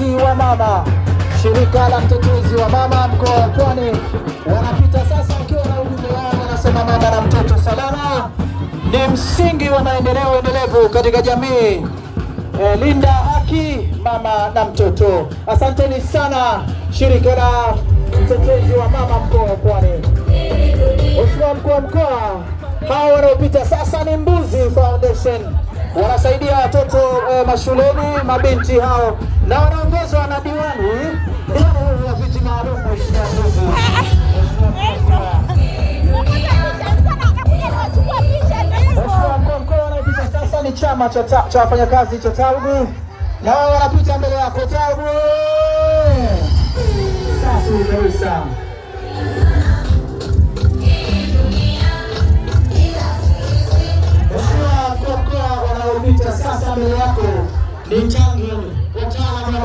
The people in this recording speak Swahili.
mtetezi wa mama, shirika la mtetezi wa mama mkoa wa Pwani wanapita sasa wakiwa na ujumbe wao, wanasema mama na mtoto salama ni msingi wa maendeleo endelevu katika jamii. Linda haki mama na mtoto. Asanteni sana shirika la mtetezi wa mama mkoa wa Pwani. Mheshimiwa mkuu wa mkoa, hao wanaopita sasa ni Mbuzi Foundation, wanasaidia watoto mashuleni, mabinti hao, na wanaongozwa na diwani wa viti maalum Mheshimiwa Mbuzi. Mheshimiwa mkuu wa mkoa, wanaopita sasa ni chama cha wafanyakazi cha Taugu, na wao wanapita mbele yako Taugu. Safi kabisa. Mheshimiwa mkuu wa mkoa, wanaopita sasa mbele yako ni Changi, wataalamu